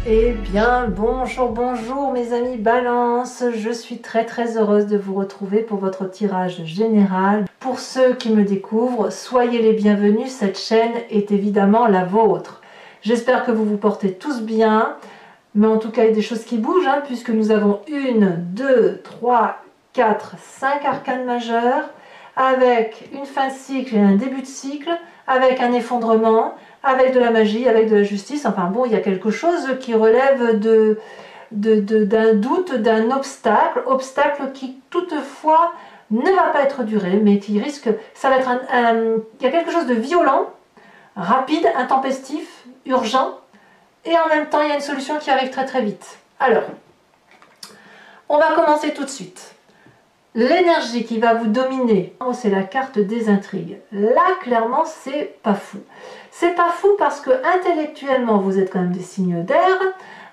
Eh bien, bonjour mes amis Balance, je suis très heureuse de vous retrouver pour votre tirage général. Pour ceux qui me découvrent, soyez les bienvenus, cette chaîne est évidemment la vôtre. J'espère que vous vous portez tous bien, mais en tout cas il y a des choses qui bougent, puisque nous avons 1, 2, 3, 4, 5 arcanes majeures, avec une fin de cycle et un début de cycle, avec un effondrement, avec de la magie, avec de la justice. Enfin bon, il y a quelque chose qui relève d'un doute, d'un obstacle qui toutefois ne va pas être duré, mais qui risque, ça va être il y a quelque chose de violent, rapide, intempestif, urgent, et en même temps il y a une solution qui arrive très vite. Alors, on va commencer tout de suite. L'énergie qui va vous dominer, c'est la carte des intrigues. Là, clairement, c'est pas fou. C'est pas fou parce que intellectuellement, vous êtes quand même des signes d'air,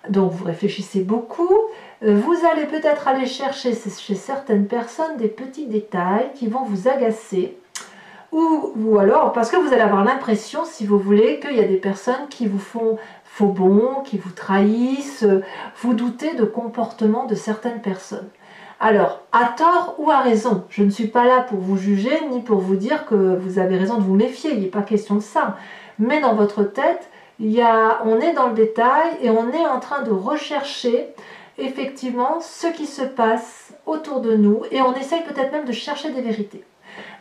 donc vous réfléchissez beaucoup. Vous allez peut-être aller chercher chez certaines personnes des petits détails qui vont vous agacer. Ou alors, parce que vous allez avoir l'impression, si vous voulez, qu'il y a des personnes qui vous font faux bond, qui vous trahissent, vous doutez de comportement de certaines personnes. Alors, à tort ou à raison, je ne suis pas là pour vous juger, ni pour vous dire que vous avez raison de vous méfier, il n'est pas question de ça. Mais dans votre tête, on est dans le détail et on est en train de rechercher effectivement ce qui se passe autour de nous et on essaye peut-être même de chercher des vérités.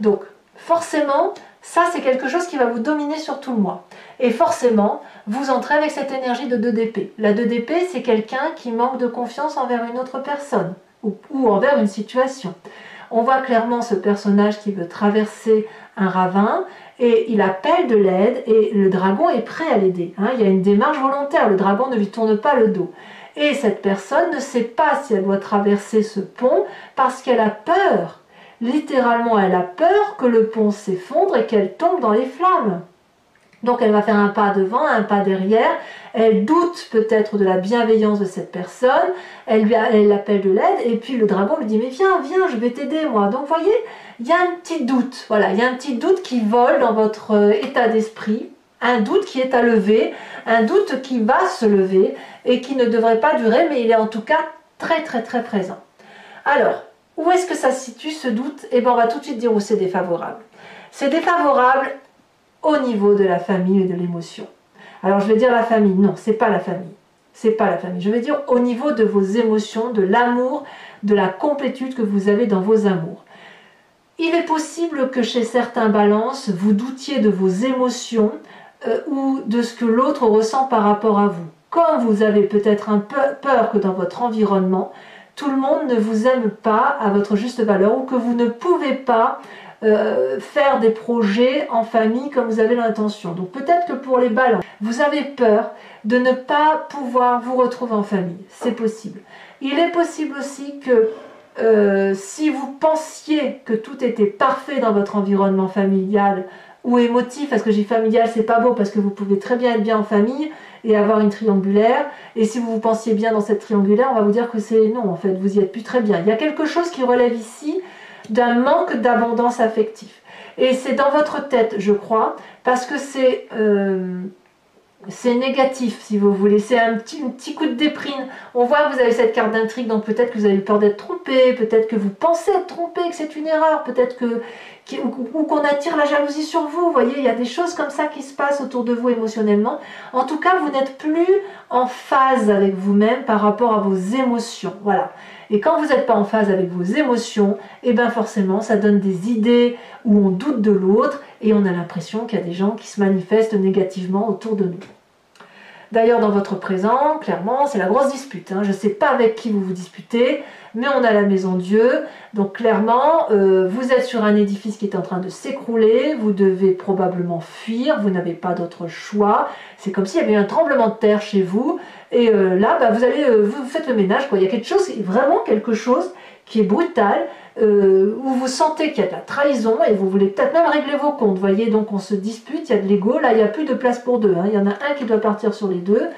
Donc, forcément, ça c'est quelque chose qui va vous dominer sur tout le mois. Et forcément, vous entrez avec cette énergie de 2 d'épée. La 2 d'épée, c'est quelqu'un qui manque de confiance envers une autre personne ou envers une situation. On voit clairement ce personnage qui veut traverser un ravin et il appelle de l'aide et le dragon est prêt à l'aider. Il y a une démarche volontaire, le dragon ne lui tourne pas le dos. Et cette personne ne sait pas si elle doit traverser ce pont parce qu'elle a peur. Littéralement, elle a peur que le pont s'effondre et qu'elle tombe dans les flammes. Donc elle va faire un pas devant, un pas derrière, elle doute peut-être de la bienveillance de cette personne, elle appelle de l'aide, et puis le dragon lui dit « mais viens, je vais t'aider moi ». Donc vous voyez, il y a un petit doute, voilà, il y a un petit doute qui vole dans votre état d'esprit, un doute qui est à lever, un doute qui va se lever, et qui ne devrait pas durer, mais il est en tout cas très présent. Alors, où est-ce que ça se situe ce doute? Eh bien on va tout de suite dire où c'est défavorable. C'est défavorable au niveau de la famille et de l'émotion. Alors je vais dire la famille, non, c'est pas la famille. C'est pas la famille. Je vais dire au niveau de vos émotions, de l'amour, de la complétude que vous avez dans vos amours. Il est possible que chez certains balances, vous doutiez de vos émotions ou de ce que l'autre ressent par rapport à vous. Comme vous avez peut-être un peu peur que dans votre environnement, tout le monde ne vous aime pas à votre juste valeur ou que vous ne pouvez pas faire des projets en famille comme vous avez l'intention. Donc peut-être que pour les balances, vous avez peur de ne pas pouvoir vous retrouver en famille. C'est possible. Il est possible aussi que si vous pensiez que tout était parfait dans votre environnement familial ou émotif, parce que j'ai familial, c'est pas beau, parce que vous pouvez très bien être bien en famille et avoir une triangulaire, et si vous vous pensiez bien dans cette triangulaire, on va vous dire que c'est non, en fait, vous y êtes plus très bien. Il y a quelque chose qui relève ici d'un manque d'abondance affective. Et c'est dans votre tête, je crois, parce que c'est négatif, si vous voulez. C'est un petit coup de déprime. On voit que vous avez cette carte d'intrigue, donc peut-être que vous avez peur d'être trompé, peut-être que vous pensez être trompé, que c'est une erreur, peut-être ou qu'on attire la jalousie sur vous. Vous voyez, il y a des choses comme ça qui se passent autour de vous émotionnellement. En tout cas, vous n'êtes plus en phase avec vous-même par rapport à vos émotions. Voilà. Et quand vous n'êtes pas en phase avec vos émotions, et bien forcément, ça donne des idées où on doute de l'autre et on a l'impression qu'il y a des gens qui se manifestent négativement autour de nous. D'ailleurs, dans votre présent, clairement, c'est la grosse dispute. Je ne sais pas avec qui vous vous disputez, mais on a la maison Dieu. Donc clairement, vous êtes sur un édifice qui est en train de s'écrouler, vous devez probablement fuir, vous n'avez pas d'autre choix. C'est comme s'il y avait un tremblement de terre chez vous. Et là, vous faites le ménage, quoi. Il y a vraiment quelque chose qui est brutal, où vous sentez qu'il y a de la trahison et vous voulez peut-être même régler vos comptes. Vous voyez, donc on se dispute, il y a de l'ego, là il n'y a plus de place pour deux. Il y en a un qui doit partir sur les deux,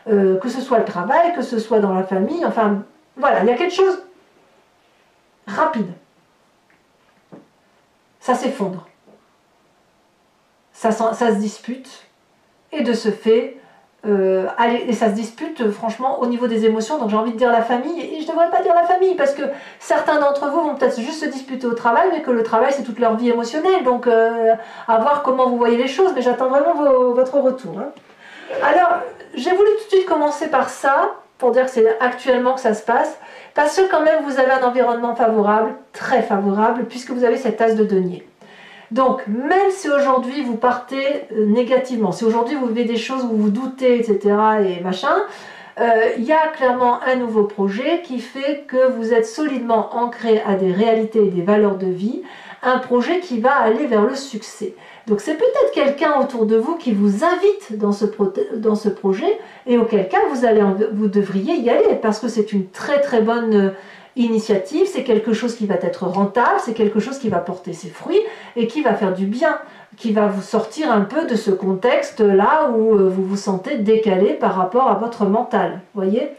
que ce soit le travail, que ce soit dans la famille, enfin voilà, il y a quelque chose rapide. Ça s'effondre. Ça se dispute et de ce fait, et ça se dispute franchement au niveau des émotions, donc j'ai envie de dire la famille, et je ne devrais pas dire la famille, parce que certains d'entre vous vont peut-être juste se disputer au travail, mais que le travail c'est toute leur vie émotionnelle, donc à voir comment vous voyez les choses, mais j'attends vraiment votre retour. Hein. Alors, j'ai voulu tout de suite commencer par ça, pour dire que c'est actuellement que ça se passe, parce que quand même vous avez un environnement favorable, très favorable, puisque vous avez cette as de denier. Donc, même si aujourd'hui vous partez négativement, si aujourd'hui vous vivez des choses où vous doutez, etc., et machin, il y a clairement un nouveau projet qui fait que vous êtes solidement ancré à des réalités et des valeurs de vie, un projet qui va aller vers le succès. Donc c'est peut-être quelqu'un autour de vous qui vous invite dans ce projet, et auquel cas vous devriez y aller, parce que c'est une très très bonne initiative, c'est quelque chose qui va être rentable, c'est quelque chose qui va porter ses fruits et qui va faire du bien, qui va vous sortir un peu de ce contexte-là où vous vous sentez décalé par rapport à votre mental. Voyez ?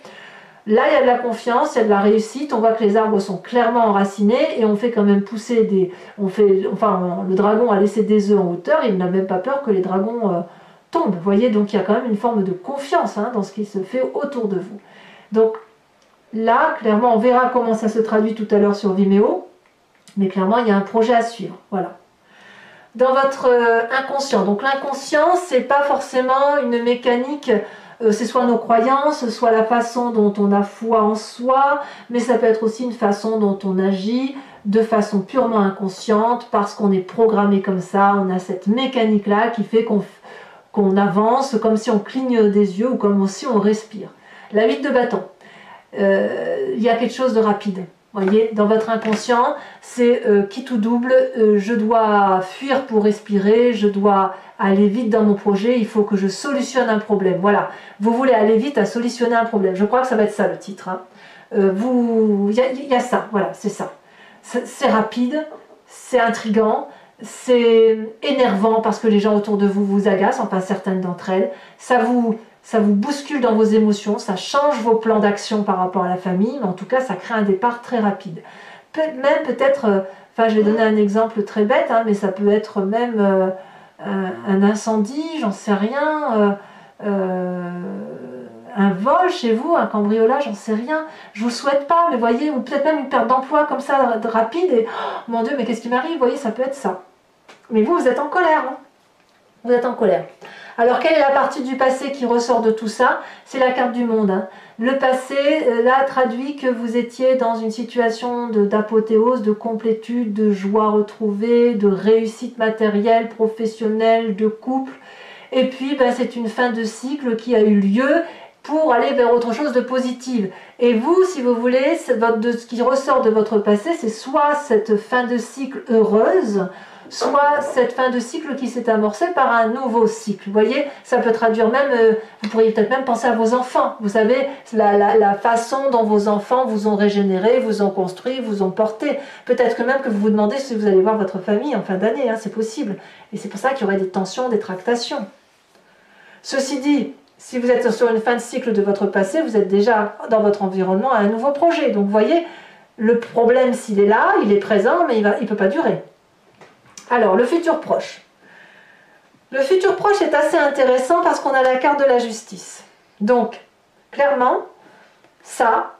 Là, il y a de la confiance, il y a de la réussite, on voit que les arbres sont clairement enracinés et on fait quand même pousser des... le dragon a laissé des œufs en hauteur, il n'a même pas peur que les dragons tombent. Vous voyez, donc il y a quand même une forme de confiance dans ce qui se fait autour de vous. Donc, là, clairement, on verra comment ça se traduit tout à l'heure sur Vimeo, mais clairement, il y a un projet à suivre. Voilà. Dans votre inconscient. Donc l'inconscient, c'est pas forcément une mécanique, c'est soit nos croyances, soit la façon dont on a foi en soi, mais ça peut être aussi une façon dont on agit de façon purement inconsciente, parce qu'on est programmé comme ça, on a cette mécanique-là qui fait qu'on avance, comme si on cligne des yeux ou comme si on respire. La 8 de bâton. Il y a quelque chose de rapide. Voyez, dans votre inconscient, c'est quitte ou double, je dois fuir pour respirer, je dois aller vite dans mon projet, il faut que je solutionne un problème. Voilà, vous voulez aller vite à solutionner un problème. Je crois que ça va être ça le titre. Hein. Y a ça, voilà, c'est ça. C'est rapide, c'est intriguant, c'est énervant parce que les gens autour de vous vous agacent, enfin certaines d'entre elles. Ça vous bouscule dans vos émotions, ça change vos plans d'action par rapport à la famille, mais en tout cas, ça crée un départ très rapide. Même peut-être, je vais donner un exemple très bête, mais ça peut être même un incendie, j'en sais rien, un vol chez vous, un cambriolage, j'en sais rien. Je vous souhaite pas, mais voyez, ou peut-être même une perte d'emploi comme ça, rapide, et oh, mon Dieu, mais qu'est-ce qui m'arrive? Vous voyez, ça peut être ça. Mais vous êtes en colère, hein. Vous êtes en colère. Alors, quelle est la partie du passé qui ressort de tout ça? C'est la carte du monde. Hein. Le passé, là, traduit que vous étiez dans une situation d'apothéose, de complétude, de joie retrouvée, de réussite matérielle, professionnelle, de couple. Et puis, c'est une fin de cycle qui a eu lieu pour aller vers autre chose de positive. Et vous, si vous voulez, ce qui ressort de votre passé, c'est soit cette fin de cycle heureuse, soit cette fin de cycle qui s'est amorcée par un nouveau cycle. Vous voyez, ça peut traduire même, vous pourriez peut-être même penser à vos enfants. Vous savez, la façon dont vos enfants vous ont régénéré, vous ont construit, vous ont porté. Peut-être que même que vous vous demandez si vous allez voir votre famille en fin d'année, c'est possible. Et c'est pour ça qu'il y aurait des tensions, des tractations. Ceci dit, si vous êtes sur une fin de cycle de votre passé, vous êtes déjà dans votre environnement à un nouveau projet. Donc vous voyez, le problème s'il est là, il est présent, mais il ne peut pas durer. Alors, le futur proche. Le futur proche est assez intéressant parce qu'on a la carte de la justice. Donc, clairement, ça,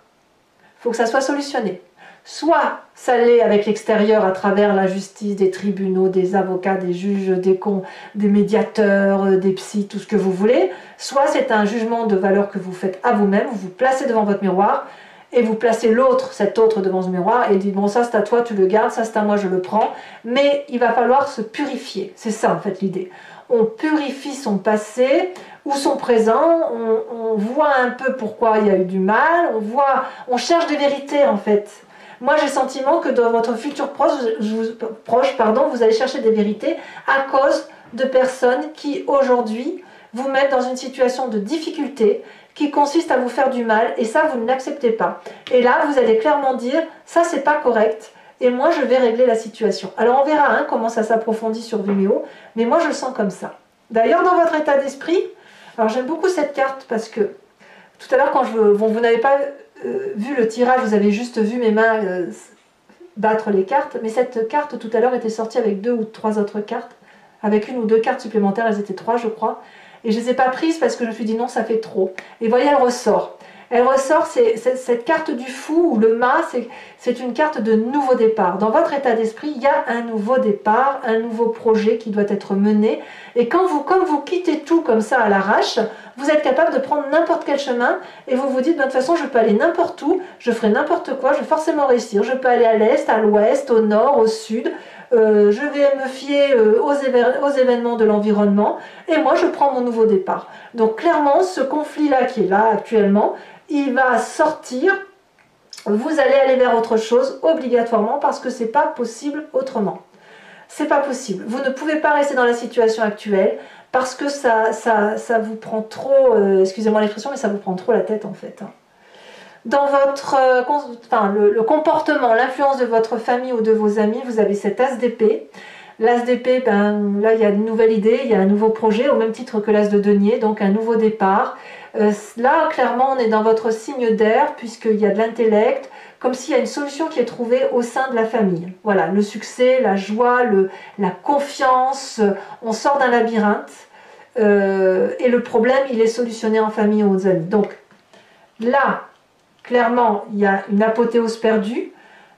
il faut que ça soit solutionné. Soit ça l'est avec l'extérieur à travers la justice, des tribunaux, des avocats, des juges, des médiateurs, des psys, tout ce que vous voulez. Soit c'est un jugement de valeur que vous faites à vous-même, vous vous placez devant votre miroir et vous placez l'autre, cet autre devant ce miroir et dites bon ça c'est à toi, tu le gardes, ça c'est à moi, je le prends. Mais il va falloir se purifier, c'est ça en fait l'idée. On purifie son passé ou son présent, on voit un peu pourquoi il y a eu du mal, on cherche des vérités en fait. Moi, j'ai le sentiment que dans votre futur proche, vous allez chercher des vérités à cause de personnes qui, aujourd'hui, vous mettent dans une situation de difficulté qui consiste à vous faire du mal, et ça, vous ne l'acceptez pas. Et là, vous allez clairement dire, ça, c'est pas correct, et moi, je vais régler la situation. Alors, on verra comment ça s'approfondit sur Vimeo, mais moi, je le sens comme ça. D'ailleurs, dans votre état d'esprit, alors j'aime beaucoup cette carte parce que tout à l'heure, quand vous n'avez pas vu le tirage, vous avez juste vu mes mains battre les cartes, mais cette carte tout à l'heure était sortie avec 2 ou 3 autres cartes, avec 1 ou 2 cartes supplémentaires, elles étaient 3 je crois, Et je ne les ai pas prises parce que je me suis dit non, ça fait trop. Et voyez, elle ressort. Elle ressort, cette carte du fou ou le mât, c'est une carte de nouveau départ. Dans votre état d'esprit, il y a un nouveau départ, un nouveau projet qui doit être mené. Et comme vous quittez tout comme ça à l'arrache, vous êtes capable de prendre n'importe quel chemin et vous vous dites, de toute façon, je peux aller n'importe où, je ferai n'importe quoi, je vais forcément réussir. Je peux aller à l'est, à l'ouest, au nord, au sud. Je vais me fier aux événements de l'environnement et moi, je prends mon nouveau départ. Donc clairement, ce conflit-là qui est là actuellement, il va sortir, vous allez aller vers autre chose obligatoirement parce que c'est pas possible autrement. C'est pas possible. Vous ne pouvez pas rester dans la situation actuelle parce que ça vous prend trop, excusez-moi l'expression, mais ça vous prend trop la tête en fait. Dans votre, le comportement, l'influence de votre famille ou de vos amis, vous avez cet as d'épée. L'as d'épée, ben, là il y a une nouvelle idée, il y a un nouveau projet au même titre que l'as de denier, donc un nouveau départ. Là clairement on est dans votre signe d'air puisqu'il y a de l'intellect, comme s'il y a une solution qui est trouvée au sein de la famille. Voilà, le succès, la joie, la confiance, on sort d'un labyrinthe et le problème il est solutionné en famille ou aux amis. Donc là, clairement il y a une apothéose perdue,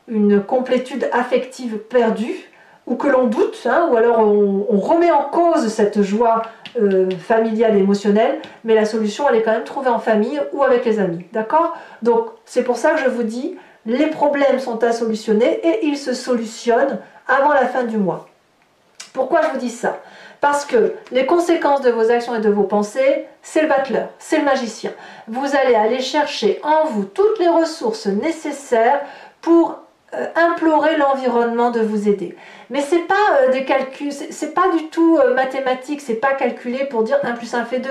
une complétude affective perdue, ou que l'on doute, hein, ou alors on remet en cause cette joie familiale et émotionnelle, mais la solution elle est quand même trouvée en famille ou avec les amis, d'accord? Donc c'est pour ça que je vous dis, les problèmes sont à solutionner et ils se solutionnent avant la fin du mois. Pourquoi je vous dis ça? Parce que les conséquences de vos actions et de vos pensées, c'est le battleur, c'est le magicien. Vous allez aller chercher en vous toutes les ressources nécessaires pour implorer l'environnement de vous aider. Mais c'est pas des calculs, c'est pas du tout mathématique, c'est pas calculé pour dire 1 plus 1 fait 2.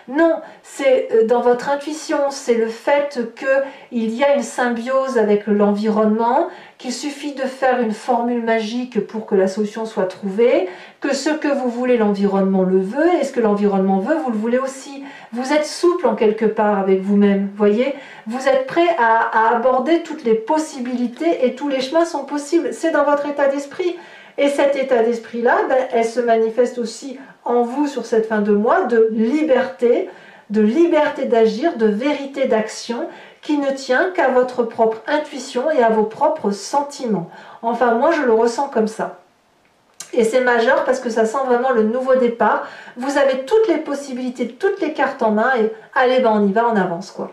Non, c'est dans votre intuition, c'est le fait qu'il y a une symbiose avec l'environnement, qu'il suffit de faire une formule magique pour que la solution soit trouvée, que ce que vous voulez, l'environnement le veut, et ce que l'environnement veut, vous le voulez aussi. Vous êtes souple en quelque part avec vous-même, voyez. Vous êtes prêt à aborder toutes les possibilités et tous les chemins sont possibles. C'est dans votre état d'esprit. Et cet état d'esprit-là, ben, elle se manifeste aussi en vous sur cette fin de mois de liberté d'agir, de vérité d'action qui ne tient qu'à votre propre intuition et à vos propres sentiments. Enfin, moi, je le ressens comme ça. Et c'est majeur parce que ça sent vraiment le nouveau départ. Vous avez toutes les possibilités, toutes les cartes en main et allez, ben on y va, on avance quoi.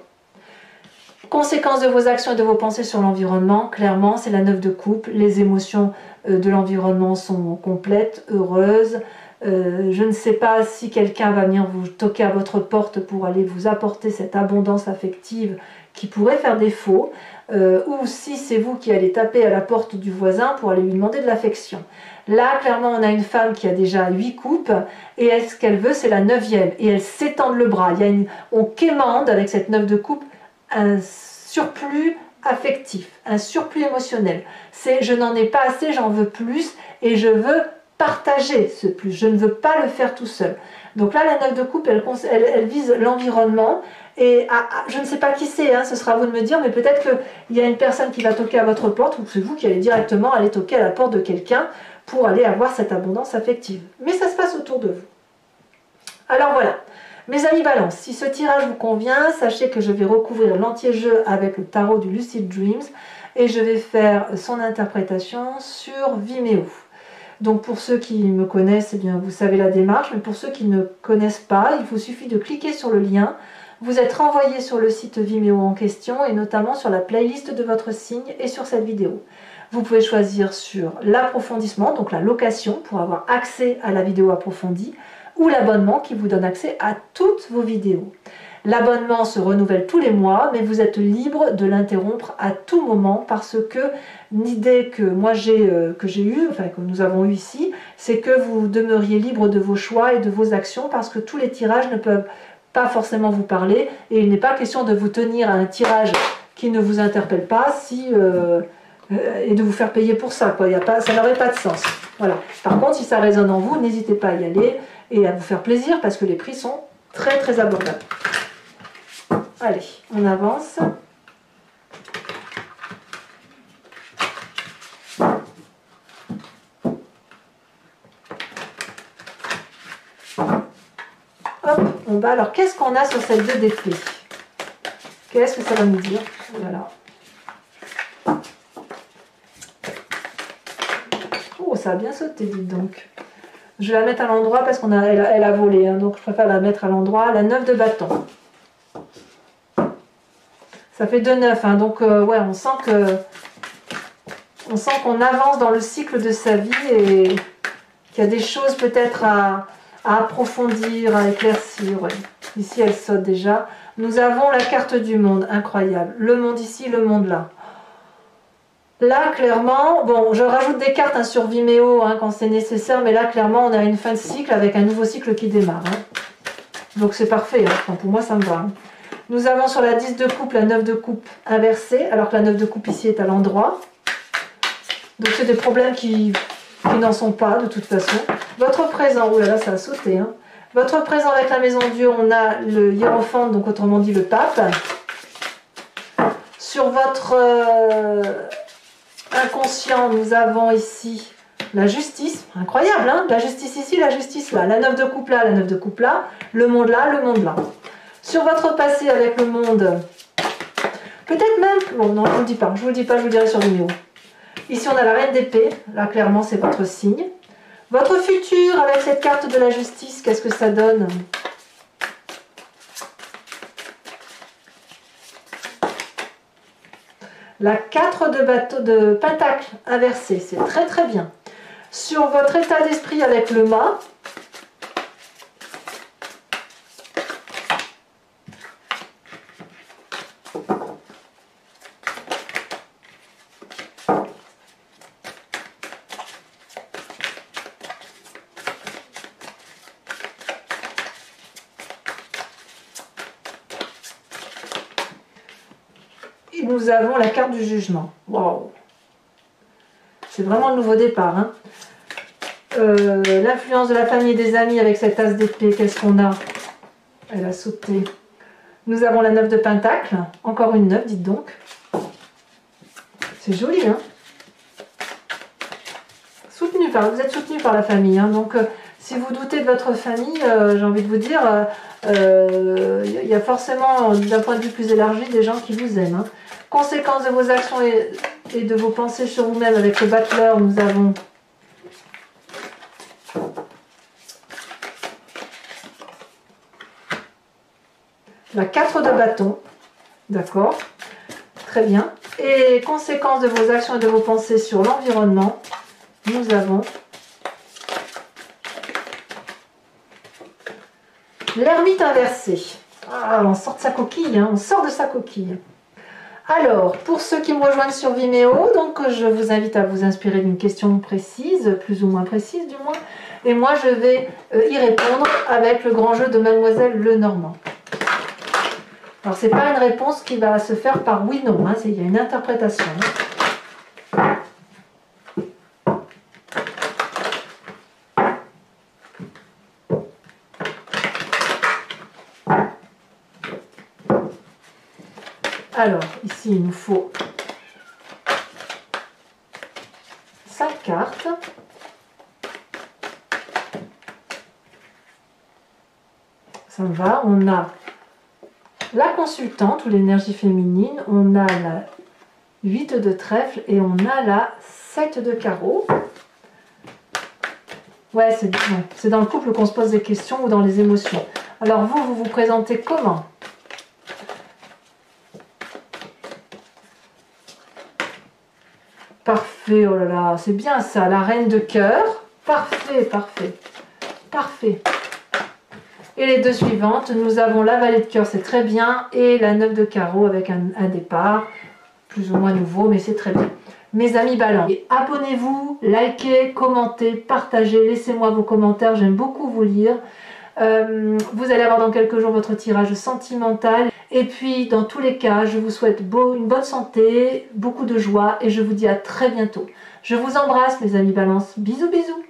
Conséquences de vos actions et de vos pensées sur l'environnement, clairement, c'est la 9 de coupe. Les émotions de l'environnement sont complètes, heureuses. Je ne sais pas si quelqu'un va venir vous toquer à votre porte pour aller vous apporter cette abondance affective qui pourrait faire défaut, ou si c'est vous qui allez taper à la porte du voisin pour aller lui demander de l'affection. Là, clairement, on a une femme qui a déjà 8 coupes, et ce qu'elle veut, c'est la 9e, et elle s'étend le bras. On quémande avec cette 9 de coupe un surplus affectif, un surplus émotionnel. C'est je n'en ai pas assez, j'en veux plus, et je veux partager ce plus, je ne veux pas le faire tout seul. Donc là, la 9 de coupe, elle vise l'environnement, et je ne sais pas qui c'est, hein, ce sera à vous de me dire, mais peut-être qu'il y a une personne qui va toquer à votre porte, ou c'est vous qui allez directement aller toquer à la porte de quelqu'un pour aller avoir cette abondance affective. Mais ça se passe autour de vous. Alors voilà, mes amis Balance, si ce tirage vous convient, sachez que je vais recouvrir l'entier-jeu avec le tarot du Lucid Dreams, et je vais faire son interprétation sur Vimeo. Donc pour ceux qui me connaissent, eh bien, vous savez la démarche, mais pour ceux qui ne connaissent pas, il vous suffit de cliquer sur le lien. Vous êtes renvoyé sur le site Vimeo en question et notamment sur la playlist de votre signe et sur cette vidéo. Vous pouvez choisir sur l'approfondissement, donc la location pour avoir accès à la vidéo approfondie, ou l'abonnement qui vous donne accès à toutes vos vidéos. L'abonnement se renouvelle tous les mois, mais vous êtes libre de l'interrompre à tout moment parce que l'idée que moi j'ai eue, enfin que nous avons eu ici, c'est que vous demeuriez libre de vos choix et de vos actions parce que tous les tirages ne peuvent pas forcément vous parler et il n'est pas question de vous tenir à un tirage qui ne vous interpelle pas et de vous faire payer pour ça, quoi. Ça n'aurait pas de sens. Voilà. Par contre, si ça résonne en vous, n'hésitez pas à y aller et à vous faire plaisir parce que les prix sont très très abordables. Allez, on avance. Hop. combat. Alors, qu'est-ce qu'on a sur cette 2 d'épée? Qu'est-ce que ça va nous dire? Voilà. Oh, ça a bien sauté, dites donc. Je vais la mettre à l'endroit parce elle a volé, hein, donc je préfère la mettre à l'endroit. La 9 de bâton. Ça fait 2-9, hein, donc ouais, on sent qu'on avance dans le cycle de sa vie et qu'il y a des choses peut-être à approfondir, à éclaircir. Ouais. Ici, elle saute déjà. Nous avons la carte du monde, incroyable. Le monde ici, le monde là. Là, clairement, bon, je rajoute des cartes hein, sur Vimeo hein, quand c'est nécessaire, mais là, clairement, on a une fin de cycle avec un nouveau cycle qui démarre. Hein. Donc, c'est parfait. Hein. Enfin, pour moi, ça me va. Hein. Nous avons sur la 10 de coupe, la 9 de coupe inversée, alors que la 9 de coupe ici est à l'endroit. Donc, c'est des problèmes qui n'en sont pas, de toute façon. Votre présent, oh là là, ça a sauté. Hein. Votre présent avec la maison Dieu, on a le hiérophante, donc autrement dit le pape. Sur votre inconscient, nous avons ici la justice. Incroyable, hein? La justice ici, la justice là. La 9 de coupe là, la 9 de coupe là. Le monde là, le monde là. Sur votre passé avec le monde, peut-être même... Bon, non, je ne vous le dis pas. Je vous le dis pas, je vous le dirai sur vidéo. Ici, on a la reine d'épée. Là, clairement, c'est votre signe. Votre futur avec cette carte de la justice, qu'est-ce que ça donne? La 4 de pentacle inversée, c'est très très bien. Sur votre état d'esprit avec le mât, nous avons la carte du jugement. Waouh! C'est vraiment le nouveau départ. Hein. L'influence de la famille et des amis avec cette as d'épée, qu'est-ce qu'on a? Elle a sauté. Nous avons la 9 de pentacle. Encore une 9, dites donc. C'est joli, hein? Vous êtes soutenu par la famille. Hein. Donc, si vous doutez de votre famille, j'ai envie de vous dire, il y a forcément, d'un point de vue plus élargi, des gens qui vous aiment. Hein. Conséquence de vos actions et de vos pensées sur vous-même avec le battleur, nous avons la 4 de bâton. D'accord? Très bien. Et conséquence de vos actions et de vos pensées sur l'environnement, nous avons l'ermite inversé. Ah, on sort de sa coquille, hein, on sort de sa coquille. Alors, pour ceux qui me rejoignent sur Vimeo, donc je vous invite à vous inspirer d'une question précise, plus ou moins précise du moins, et moi je vais y répondre avec le grand jeu de Mademoiselle Lenormand. Alors, c'est pas une réponse qui va se faire par oui-non, hein, il y a une interprétation. Hein. Alors, ici, il nous faut 5 cartes. Ça me va. On a la consultante ou l'énergie féminine. On a la 8 de trèfle et on a la 7 de carreau. Ouais, c'est dans le couple qu'on se pose des questions ou dans les émotions. Alors vous vous présentez comment ? Parfait, oh là là, c'est bien ça, la reine de cœur. Parfait, parfait, parfait. Et les deux suivantes, nous avons la vallée de cœur, c'est très bien, et la 9 de carreau avec un départ, plus ou moins nouveau, mais c'est très bien. Mes amis Balance, abonnez-vous, likez, commentez, partagez, laissez-moi vos commentaires, j'aime beaucoup vous lire. Vous allez avoir dans quelques jours votre tirage sentimental. Et puis, dans tous les cas, je vous souhaite une bonne santé, beaucoup de joie et je vous dis à très bientôt. Je vous embrasse, mes amis Balance. Bisous, bisous.